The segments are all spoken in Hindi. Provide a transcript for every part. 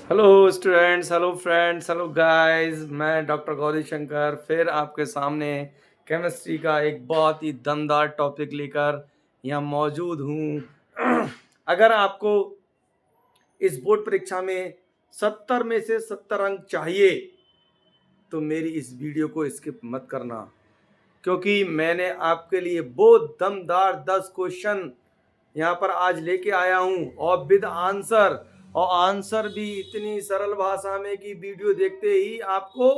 Hello students, hello friends, hello guys. मैं डॉक्टर गौरी शंकर फिर आपके सामने केमिस्ट्री का एक बहुत ही दमदार टॉपिक लेकर यहाँ मौजूद हूँ। अगर आपको इस बोर्ड परीक्षा में 70 में से 70 अंक चाहिए तो मेरी इस वीडियो को स्किप मत करना, क्योंकि मैंने आपके लिए वो दमदार 10 क्वेश्चन यहाँ पर आज लेके आया हूँ और विद आंसर, और आंसर भी इतनी सरल भाषा में कि वीडियो देखते ही आपको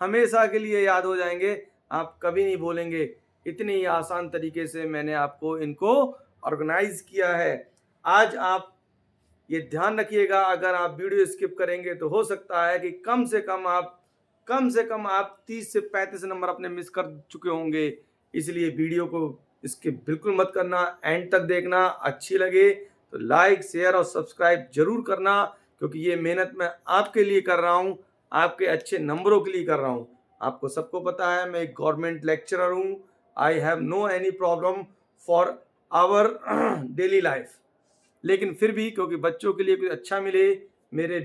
हमेशा के लिए याद हो जाएंगे। आप कभी नहीं बोलेंगे, इतनी ही आसान तरीके से मैंने आपको इनको ऑर्गेनाइज किया है। आज आप ये ध्यान रखिएगा, अगर आप वीडियो स्किप करेंगे तो हो सकता है कि कम से कम आप 30 से 35 नंबर अपने मिस कर चुके होंगे। इसलिए वीडियो को स्किप बिल्कुल मत करना, एंड तक देखना। अच्छी लगे तो लाइक, शेयर और सब्सक्राइब जरूर करना, क्योंकि ये मेहनत मैं आपके लिए कर रहा हूँ, आपके अच्छे नंबरों के लिए कर रहा हूँ। आपको सबको पता है मैं एक गवर्नमेंट लेक्चरर हूँ। I have no any problem for our daily life, लेकिन फिर भी क्योंकि बच्चों के लिए कुछ अच्छा मिले, मेरे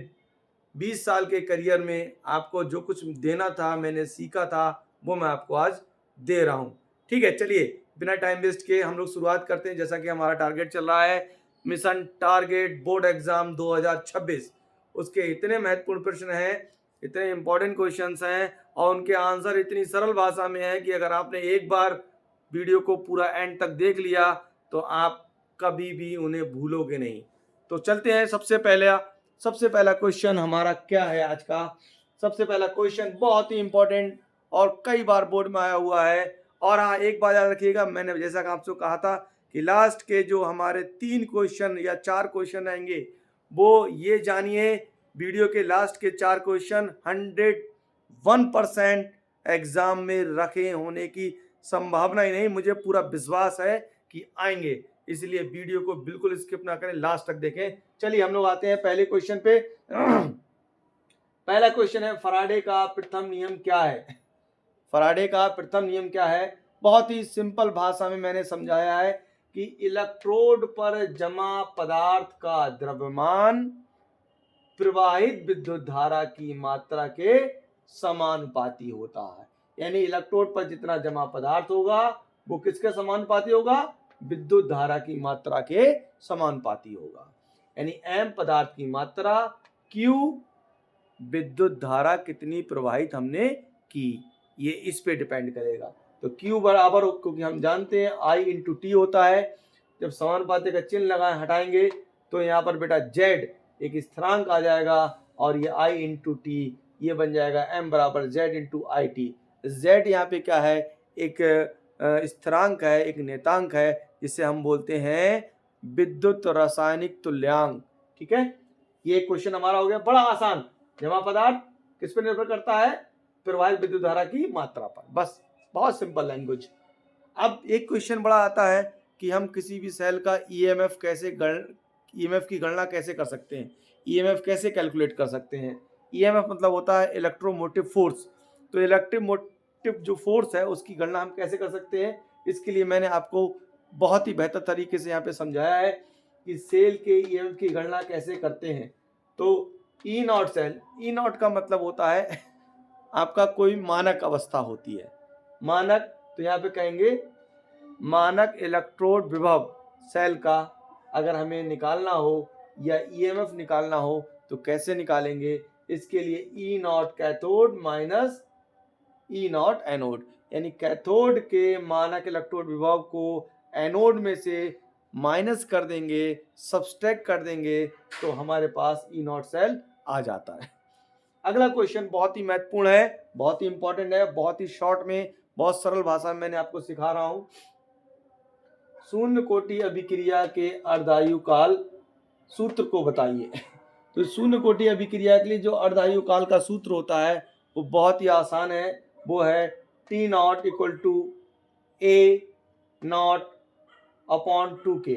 20 साल के करियर में आपको जो कुछ देना था, मैंने सीखा था, वो मैं आपको आज दे रहा हूँ। ठीक है, चलिए बिना टाइम वेस्ट किए हम लोग शुरुआत करते हैं। जैसा कि हमारा टारगेट चल रहा है मिशन टारगेट बोर्ड एग्जाम 2026, उसके इतने महत्वपूर्ण प्रश्न हैं, इतने इंपॉर्टेंट क्वेश्चंस हैं और उनके आंसर इतनी सरल भाषा में है कि अगर आपने एक बार वीडियो को पूरा एंड तक देख लिया तो आप कभी भी उन्हें भूलोगे नहीं। तो चलते हैं। सबसे पहला क्वेश्चन हमारा क्या है आज का? सबसे पहला क्वेश्चन बहुत ही इंपॉर्टेंट और कई बार बोर्ड में आया हुआ है। और हाँ, एक बात याद रखिएगा, मैंने जैसा कि आपसे कहा था कि लास्ट के जो हमारे 3 क्वेश्चन या 4 क्वेश्चन रहेंगे, वो ये जानिए, वीडियो के लास्ट के 4 क्वेश्चन 101% एग्जाम में रखे होने की संभावना ही नहीं, मुझे पूरा विश्वास है कि आएंगे। इसलिए वीडियो को बिल्कुल स्किप ना करें, लास्ट तक देखें। चलिए हम लोग आते हैं पहले क्वेश्चन पे। पहला क्वेश्चन है, फराडे का प्रथम नियम क्या है? फराडे का प्रथम नियम क्या है? बहुत ही सिंपल भाषा में मैंने समझाया है कि इलेक्ट्रोड पर जमा पदार्थ का द्रव्यमान प्रवाहित विद्युत धारा की मात्रा के समानुपाती होता है। यानी इलेक्ट्रोड पर जितना जमा पदार्थ होगा वो किसके समानुपाती होगा? विद्युत धारा की मात्रा के समानुपाती होगा। यानी m पदार्थ की मात्रा, q विद्युत धारा कितनी प्रवाहित हमने की, ये इस पे डिपेंड करेगा। तो q बराबर, क्योंकि हम जानते हैं I इंटू टी होता है, जब समानुपाती का चिन्ह लगाए हटाएंगे तो यहाँ पर बेटा z एक स्थिरांक आ जाएगा और ये I इंटू टी ये बन जाएगा m बराबर z into I T. z यहाँ पे क्या है? एक स्थिरांक है, एक नेतांक है, जिसे हम बोलते हैं विद्युत रासायनिक तुल्यांक। ठीक है, ये क्वेश्चन हमारा हो गया बड़ा आसान। जमा पदार्थ किस पर निर्भर करता है? प्रवाहित विद्युत धारा की मात्रा पर। बस, बहुत सिंपल लैंग्वेज। अब एक क्वेश्चन बड़ा आता है कि हम किसी भी सेल का ईएमएफ की गणना कैसे कर सकते हैं, ईएमएफ कैसे कैलकुलेट कर सकते हैं। ईएमएफ मतलब होता है इलेक्ट्रोमोटिव फोर्स। तो इलेक्ट्रोमोटिव जो फोर्स है उसकी गणना हम कैसे कर सकते हैं, इसके लिए मैंने आपको बहुत ही बेहतर तरीके से यहाँ पे समझाया है कि सेल के ईएमएफ की गणना कैसे करते हैं। तो ई नॉट सेल, ई नॉट का मतलब होता है आपका कोई मानक अवस्था होती है। मानक, तो यहाँ पे कहेंगे मानक इलेक्ट्रोड विभव सेल का अगर हमें निकालना हो या ईएमएफ निकालना हो तो कैसे निकालेंगे? इसके लिए E naught cathode minus E naught anode, यानी कैथोड के मानक इलेक्ट्रोड विभव को एनोड में से माइनस कर देंगे, सब्सट्रैक्ट कर देंगे, तो हमारे पास ई नॉट सेल आ जाता है। अगला क्वेश्चन बहुत ही महत्वपूर्ण है, बहुत ही इंपॉर्टेंट है, बहुत ही शॉर्ट में, बहुत सरल भाषा में मैंने आपको सिखा रहा हूं। शून्य कोटि अभिक्रिया के अर्धायु काल सूत्र को बताइए। तो शून्य कोटि अभिक्रिया के लिए जो अर्धायु काल का सूत्र होता है वो बहुत ही आसान है, वो है T naught equal to A naught upon 2k।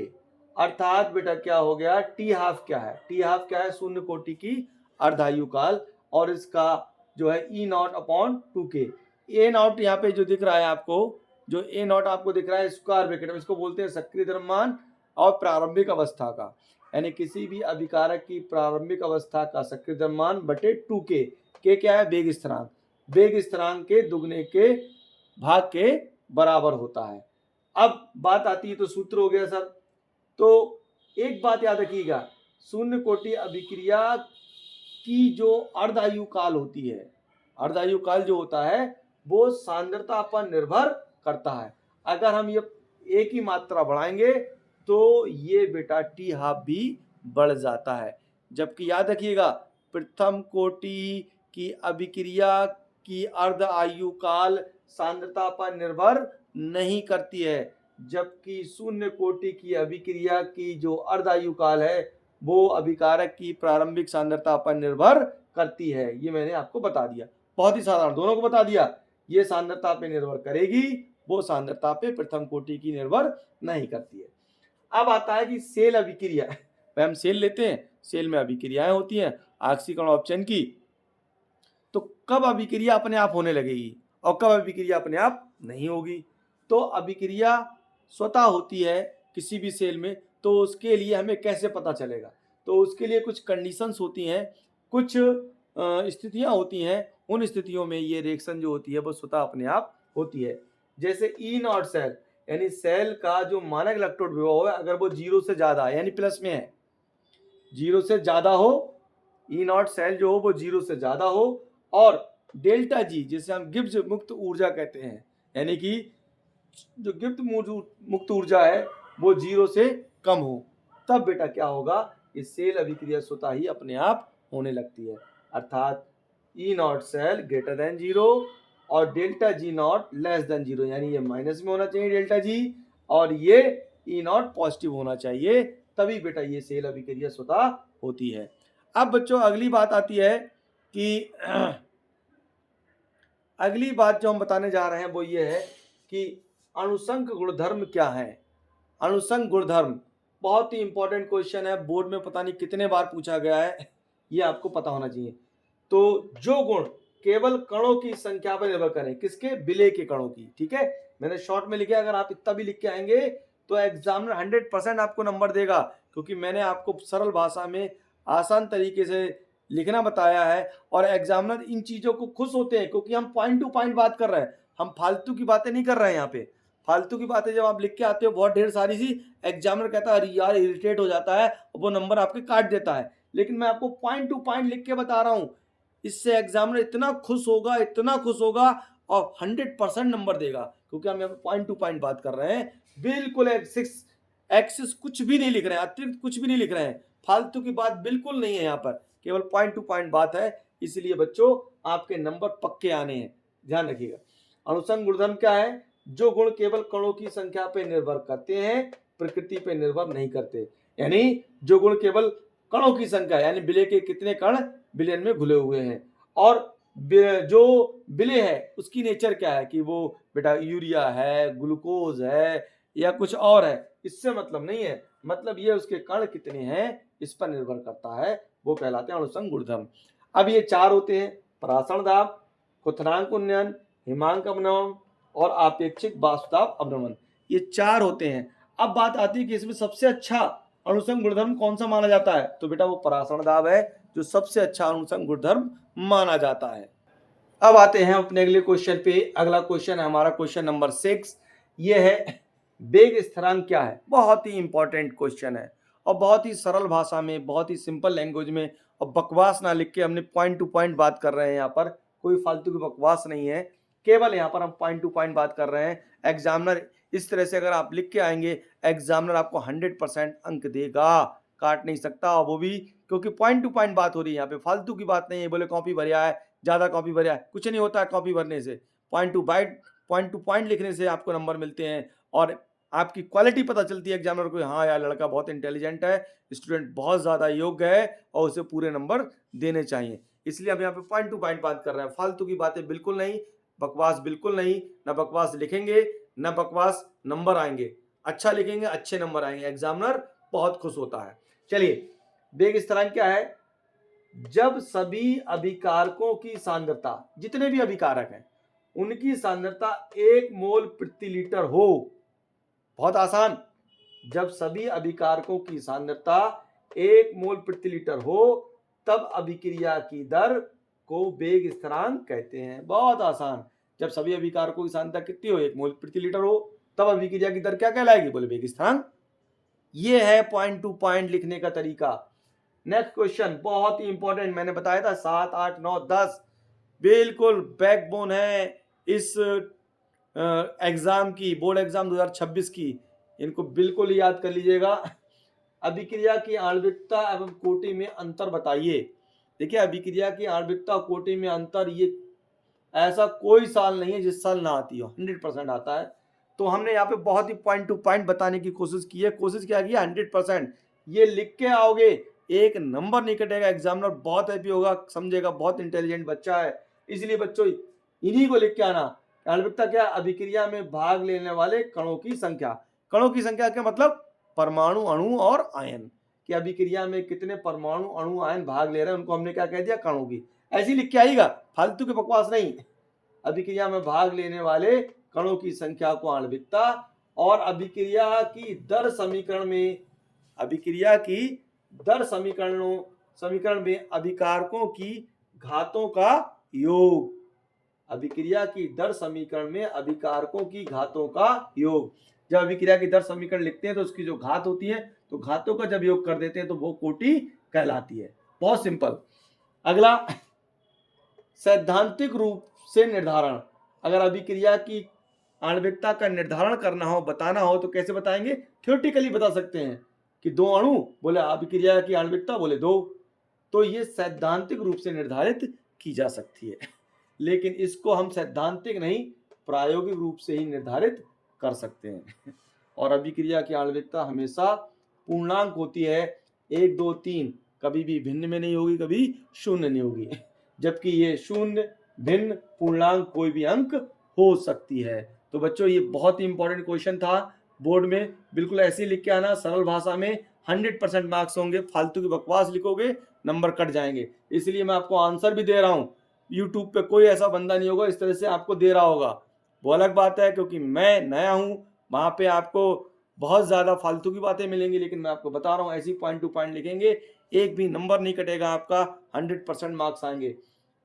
अर्थात बेटा क्या हो गया, टी हाफ क्या है? टी हाफ क्या है? शून्य कोटि की अर्धायु काल, और इसका जो है E naught upon 2k। A naught यहाँ पे जो दिख रहा है आपको, जो ए नॉट आपको दिख रहा है स्क्वायर ब्रैकेट में, इसको बोलते हैं सक्रिय द्रव्यमान और प्रारंभिक अवस्था का। यानी किसी भी अभिकारक की प्रारंभिक अवस्था का सक्रिय द्रव्यमान बटे 2k। के क्या है? वेग स्थिरांक। वेग स्थिरांक के दुगने के भाग के बराबर होता है। अब बात आती है, तो सूत्र हो गया सर। तो एक बात याद रखिएगा, शून्य कोटि अभिक्रिया की जो अर्धायु काल होती है, अर्धायु काल जो होता है वो सांद्रता पर निर्भर करता है। अगर हम ये एक ही मात्रा बढ़ाएंगे तो ये बेटा टी हाफ भी बढ़ जाता है। जबकि याद रखिएगा, प्रथम कोटि की अभिक्रिया की अर्ध आयु काल सांद्रता पर निर्भर नहीं करती है, जबकि शून्य कोटि की अभिक्रिया की जो अर्धायु काल है वो अभिकारक की प्रारंभिक सांद्रता पर निर्भर करती है। ये मैंने आपको बता दिया, बहुत ही साधारण, दोनों को बता दिया। ये सांद्रता पे निर्भर करेगी, वो सांद्रता पे प्रथम कोटि की निर्भर नहीं करती है। अब आता है कि सेल अभिक्रिया। हम सेल लेते हैं, सेल में अभिक्रियाएं होती हैं ऑक्सीकरण ऑप्शन की। तो कब अभिक्रिया अपने आप होने लगेगी और कब अभिक्रिया अपने आप नहीं होगी? तो अभिक्रिया स्वतः होती है किसी भी सेल में, तो उसके लिए हमें कैसे पता चलेगा? तो उसके लिए कुछ कंडीशंस होती हैं, कुछ स्थितियां होती हैं। उन स्थितियों में ये रिएक्शन जो होती है वो स्वतः अपने आप होती है। जैसे ई नॉट सेल, यानी सेल का जो मानक इलेक्ट्रोड विभव है अगर वो 0 से ज्यादा है, यानी प्लस में है, 0 से ज्यादा हो, ई नॉट सेल जो हो वो 0 से ज्यादा हो, और डेल्टा जी जिसे हम गिब्स मुक्त ऊर्जा कहते हैं, यानी कि जो गिब्स मुक्त ऊर्जा है वो 0 से कम हो, तब बेटा क्या होगा? इस सेल अभिक्रिया स्वतः ही अपने आप होने लगती है। अर्थात ई नॉट सेल ग्रेटर देन 0 और delta G not less than 0, यानी ये माइनस में होना चाहिए डेल्टा जी, और ये ई नॉट पॉजिटिव होना चाहिए, तभी बेटा ये सेल अभिक्रिया स्वतः होती है। अब बच्चों अगली बात आती है कि अगली बात जो हम बताने जा रहे हैं वो ये है कि अणुसंघ गुणधर्म क्या है। अणुसंघ गुणधर्म बहुत ही इंपॉर्टेंट क्वेश्चन है, बोर्ड में पता नहीं कितने बार पूछा गया है, ये आपको पता होना चाहिए। तो जो गुण केवल कणों की संख्या पर निर्भर करें, किसके? विलेय के कणों की। ठीक है, मैंने शॉर्ट में लिखा, अगर आप इतना भी लिख के आएंगे तो एग्जामिनर 100% आपको नंबर देगा, क्योंकि मैंने आपको सरल भाषा में आसान तरीके से लिखना बताया है, और एग्जामिनर इन चीजों को खुश होते हैं क्योंकि हम पॉइंट टू पॉइंट बात कर रहे हैं, हम फालतू की बातें नहीं कर रहे हैं। यहाँ पे फालतू की बातें जब आप लिख के आते हो बहुत ढेर सारी सी, एग्जामिनर कहता है अरे यार इरिटेट हो जाता है, वो नंबर आपके काट देता है। लेकिन मैं आपको पॉइंट टू पॉइंट लिख के बता रहा हूं, इससे एग्जामिनर इतना खुश होगा, इतना खुश होगा, और 100% नंबर देगा, क्योंकि हम यहाँ पे पॉइंट टू पॉइंट बात कर रहे हैं। बिल्कुल एक्सिस कुछ भी नहीं लिख रहे हैं, अतिरिक्त कुछ भी नहीं लिख रहे हैं, फालतू की बात बिल्कुल नहीं है, यहाँ पर केवल पॉइंट टू पॉइंट बात है। इसलिए बच्चों आपके नंबर पक्के आने हैं, ध्यान रखिएगा। अणुसंघ गुणधर्म क्या है? जो गुण केवल कणों की संख्या पर निर्भर करते हैं, प्रकृति पर निर्भर नहीं करते। यानी जो गुण केवल कणों की संख्या, यानी विलेय के कितने कण विलयन में घुले हुए हैं, और जो विलेय है उसकी नेचर क्या है कि वो बेटा यूरिया है, ग्लूकोज है, या कुछ और है, इससे मतलब नहीं है। मतलब ये उसके कण कितने हैं इस पर निर्भर करता है, वो कहलाते हैं अणुसंघ गुणधर्म। अब ये 4 होते हैं: परासरण दाब, क्वथनांक उन्नयन, हिमांक अवनमन और आपेक्षिक वाष्प दाब अवनमन, ये 4 होते हैं। अब बात आती है कि इसमें सबसे अच्छा अणुसंघ गुणधर्म कौन सा माना जाता है? तो बेटा वो परासरण दाब है जो सबसे अच्छा अणुसंघ गुणधर्म माना जाता है। अब आते हैं अपने अगले क्वेश्चन पे। अगला क्वेश्चन है हमारा क्वेश्चन नंबर 6। ये है वेग स्थिरांक क्या है। बहुत ही इंपॉर्टेंट क्वेश्चन है, और बहुत ही सरल भाषा में, बहुत ही सिंपल लैंग्वेज में, और बकवास ना लिख के हमने पॉइंट टू पॉइंट बात कर रहे हैं। यहाँ पर कोई फालतू की बकवास नहीं है, केवल यहाँ पर हम पॉइंट टू पॉइंट बात कर रहे हैं। एग्जामिनर इस तरह से अगर आप लिख के आएंगे, एग्जामिनर आपको 100% अंक देगा, काट नहीं सकता, वो भी क्योंकि पॉइंट टू पॉइंट बात हो रही है। यहाँ पे फालतू की बात नहीं है, बोले कॉपी भरिया है, ज्यादा कॉपी भरिया है, कुछ नहीं होता है कॉपी भरने से। पॉइंट टू पॉइंट लिखने से आपको नंबर मिलते हैं, और आपकी क्वालिटी पता चलती है एग्जामिनर को, हाँ यार लड़का बहुत इंटेलिजेंट है, स्टूडेंट बहुत ज्यादा योग्य है, और उसे पूरे नंबर देने चाहिए। इसलिए हम यहाँ पे पॉइंट टू पॉइंट बात कर रहे हैं, फालतू की बातें बिल्कुल नहीं, बकवास बिल्कुल नहीं। ना बकवास लिखेंगे ना बकवास नंबर आएंगे, अच्छा लिखेंगे अच्छे नंबर आएंगे, एग्जामिनर बहुत खुश होता है। चलिए, वेग स्थिरांक क्या है? जब सभी अभिकारकों की सांद्रता, जितने भी अभिकारक हैं उनकी सांद्रता 1 मोल प्रति लीटर हो। बहुत आसान, जब सभी अभिकारकों की सांद्रता 1 मोल प्रति लीटर हो तब अभिक्रिया की दर को वेग स्थिरांक कहते हैं। बहुत आसान, जब सभी अभिकारकों की सांद्रता कितनी हो, 1 मोल प्रति लीटर हो, तब अभिक्रिया की दर क्या कहलाएगी, बोले वेग स्थिरांक। ये है पॉइंट टू पॉइंट लिखने का तरीका। नेक्स्ट क्वेश्चन बहुत ही इंपॉर्टेंट, मैंने बताया था 7, 8, 9, 10 बिल्कुल बैकबोन है इस एग्जाम की, बोर्ड एग्जाम 2026 की, इनको बिल्कुल याद कर लीजिएगा। अभिक्रिया की आणविकता एवं कोटि में अंतर बताइए। देखिए अभिक्रिया की आणविकता और कोटि में अंतर, ये ऐसा कोई साल नहीं है जिस साल ना आती हो, 100% आता है। तो हमने यहाँ पे बहुत ही पॉइंट टू पॉइंट बताने की कोशिश की है। कोशिश क्या की, 100%। ये लिख के आओगे, एक नंबर नहीं कटेगा, एग्जामिनर बहुत हैप्पी होगा, समझेगा बहुत इंटेलिजेंट बच्चा है। इसलिए बच्चों इन्हीं को लिख के आना। आणविकता क्या, अभिक्रिया में भाग लेने वाले कणों की संख्या। कणों की संख्या क्या मतलब, परमाणु, अणु और आयन, कि अभिक्रिया में कितने परमाणु, अणु, आयन भाग ले रहे हैं, उनको हमने क्या कह दिया, कणों की। ऐसे लिख के आएगा, फालतू की बकवास नहीं। अभिक्रिया में भाग लेने वाले कणों की संख्या को आणविकता, और अभिक्रिया की दर समीकरण में, अभिक्रिया की दर समीकरण में अभिकारकों की घातों का योग। अभिक्रिया की दर समीकरण में अभिकारकों की घातों का योग। जब अभिक्रिया की दर समीकरण लिखते हैं तो उसकी जो घात होती है, तो घातों का जब योग कर देते हैं तो वो कोटि कहलाती है। बहुत सिंपल। अगला, सैद्धांतिक रूप से निर्धारण। अगर अभिक्रिया की आणविकता का निर्धारण करना हो, बताना हो, तो कैसे बताएंगे, थ्योरेटिकली बता सकते हैं कि 2 अणु, बोले अभिक्रिया की आणविकता, बोले 2, तो ये सैद्धांतिक रूप से निर्धारित की जा सकती है। लेकिन इसको हम सैद्धांतिक नहीं, प्रायोगिक रूप से ही निर्धारित कर सकते हैं। और अभिक्रिया की आणविकता हमेशा पूर्णांक होती है, 1, 2, 3, कभी भी भिन्न में नहीं होगी, कभी शून्य नहीं होगी। जबकि ये शून्य, भिन्न, पूर्णांक कोई भी अंक हो सकती है। तो बच्चों ये बहुत ही इंपॉर्टेंट क्वेश्चन था, बोर्ड में बिल्कुल ऐसे ही लिख के आना, सरल भाषा में, 100% मार्क्स होंगे। फालतू की बकवास लिखोगे नंबर कट जाएंगे। इसलिए मैं आपको आंसर भी दे रहा हूँ, यूट्यूब पे कोई ऐसा बंदा नहीं होगा इस तरह से आपको दे रहा होगा। वो अलग बात है, क्योंकि मैं नया हूँ, वहां पे आपको बहुत ज्यादा फालतू की बातें मिलेंगी, लेकिन मैं आपको बता रहा हूँ ऐसी पॉइंट टू पॉइंट लिखेंगे, एक भी नंबर नहीं कटेगा आपका, 100% मार्क्स आएंगे।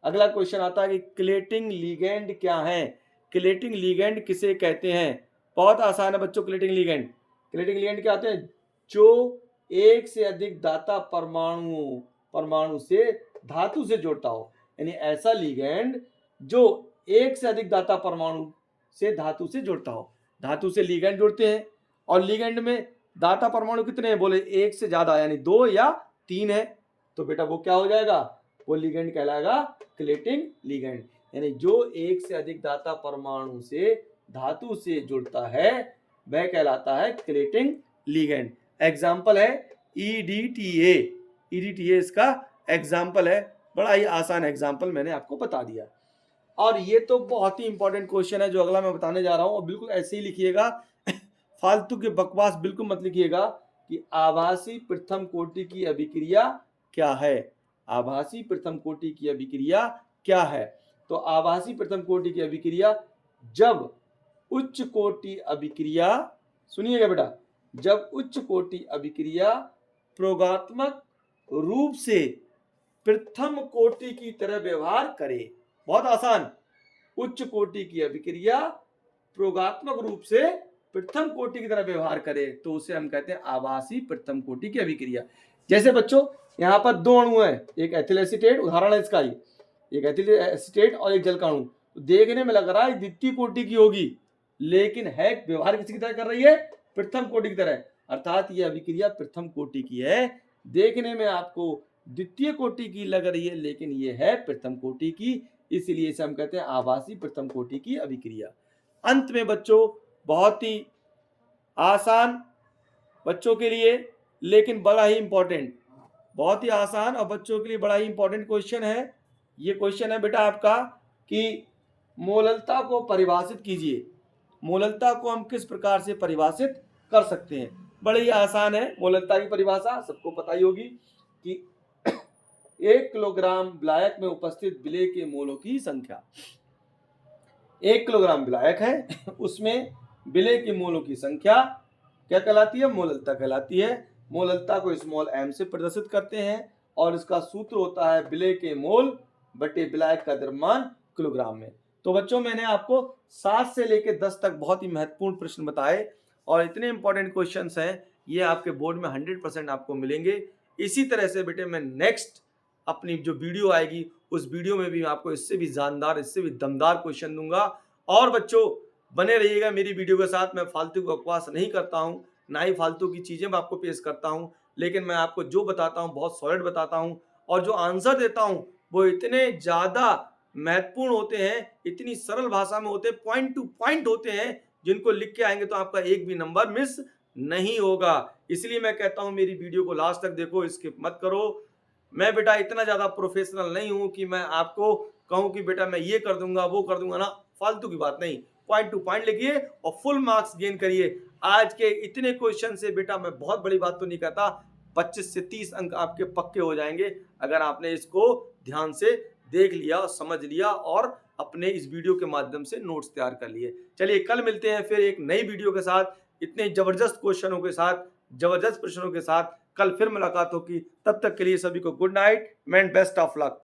अगला क्वेश्चन आता है कि क्लेटिंग लिगेंड क्या है। क्लेटिंग लिगेंड किसे कहते हैं। बहुत आसान है बच्चों, क्लेटिंग लिगेंड। क्लेटिंग लिगेंड क्या होते हैं, जो एक से अधिक दाता परमाणु से धातु से जोड़ता हो। यानी ऐसा लिगेंड जो एक से अधिक दाता परमाणु से धातु से जुड़ता हो। धातु से लिगेंड जुड़ते हैं, और लिगेंड में दाता परमाणु कितने हैं, बोले 1 से ज्यादा, यानी 2 या 3 है, तो बेटा वो क्या हो जाएगा, वो लिगेंड कहलाएगा क्लेटिंग लिगेंड। यानी जो एक से अधिक दाता परमाणु से धातु से जुड़ता है वह कहलाता है क्लेटिंग लिगेंड। एग्जाम्पल है EDTA। EDTA इसका एग्जाम्पल है, बड़ा ही आसान एग्जाम्पल मैंने आपको बता दिया। और ये तो बहुत ही इंपॉर्टेंट क्वेश्चन है जो अगला मैं बताने जा रहा हूं, और बिल्कुल ऐसे ही लिखिएगा, फालतू के बकवास बिल्कुल मत लिखिएगा, कि आभासी प्रथम कोटि की अभिक्रिया क्या है। आभासी प्रथम कोटि की अभिक्रिया क्या है, तो आभासी प्रथम कोटि की अभिक्रिया, जब उच्च कोटि अभिक्रिया, सुनिएगा बेटा, जब उच्च कोटि अभिक्रिया प्रयोगात्मक रूप से प्रथम कोटि की तरह व्यवहार करे। बहुत आसान, उच्च कोटि की अभिक्रिया प्रयोगात्मक रूप से प्रथम कोटि की तरह व्यवहार करे, तो उसे हम कहते हैं आभासी प्रथम कोटि की अभिक्रिया। जैसे बच्चों यहाँ पर 2 अणु हैं, एक एथिल एसीटेट, उदाहरण है इसका ही, एक एथिल एसीटेट और एक जल का अणु। तो देखने में लग रहा है द्वितीय कोटि की होगी, लेकिन है व्यवहार किसी की तरह कर रही है, प्रथम कोटि की तरह, अर्थात ये अभिक्रिया प्रथम कोटि की है। देखने में आपको द्वितीय कोटि की लग रही है, लेकिन ये है प्रथम कोटि की, इसलिए इसे हम कहते हैं आभासी प्रथम कोटि की अभिक्रिया। अंत में बच्चों बहुत ही आसान बच्चों के लिए, लेकिन बड़ा ही इंपॉर्टेंट, बहुत ही आसान और बच्चों के लिए बड़ा ही इंपॉर्टेंट क्वेश्चन है। ये क्वेश्चन है बेटा आपका कि मोललता को परिभाषित कीजिए। मोललता को हम किस प्रकार से परिभाषित कर सकते हैं। बड़े ही आसान है, मोललता की परिभाषा सबको पता ही होगी कि 1 किलोग्राम विलायक में उपस्थित विलेय के मोलों की संख्या। 1 किलोग्राम विलायक है, उसमें विलेय के मोलों की संख्या क्या कहलाती है, मोललता कहलाती है। मोललता को स्मॉल m से प्रदर्शित करते हैं और इसका सूत्र होता है विलय के मोल बटे विलायक का द्रव्यमान किलोग्राम में। तो बच्चों मैंने आपको 7 से लेकर 10 तक बहुत ही महत्वपूर्ण प्रश्न बताए और इतने इंपॉर्टेंट क्वेश्चंस हैं, ये आपके बोर्ड में 100% आपको मिलेंगे। इसी तरह से बेटे मैं नेक्स्ट अपनी जो वीडियो आएगी उस वीडियो में भी आपको इससे भी जानदार, इससे भी दमदार क्वेश्चन दूंगा। और बच्चों बने रहिएगा मेरी वीडियो के साथ। मैं फालतू की बकवास नहीं करता हूँ, ना ही फालतू की चीजें मैं आपको पेश करता हूँ, लेकिन मैं आपको जो बताता हूँ बहुत सॉलिड बताता हूँ और जो आंसर देता हूँ वो इतने ज्यादा महत्वपूर्ण होते हैं, इतनी सरल भाषा में होते हैं, पॉइंट टू पॉइंट होते हैं, जिनको लिख के आएंगे तो आपका एक भी नंबर मिस नहीं होगा। इसलिए मैं कहता हूं मेरी वीडियो को लास्ट तक देखो, स्किप मत करो। मैं बेटा इतना ज्यादा प्रोफेशनल नहीं हूं कि मैं आपको कहूं कि बेटा मैं ये कर दूंगा वो कर दूंगा, ना, फालतू की बात नहीं। पॉइंट टू पॉइंट लिखिए और फुल मार्क्स गेन करिए। आज के इतने क्वेश्चन से बेटा मैं बहुत बड़ी बात तो नहीं कहता, 25 से 30 अंक आपके पक्के हो जाएंगे अगर आपने इसको ध्यान से देख लिया और समझ लिया और अपने इस वीडियो के माध्यम से नोट्स तैयार कर लिए। चलिए कल मिलते हैं फिर एक नई वीडियो के साथ, इतने जबरदस्त क्वेश्चनों के साथ, जबरदस्त प्रश्नों के साथ। कल फिर मुलाकात होगी, तब तक के लिए सभी को good night and best of luck.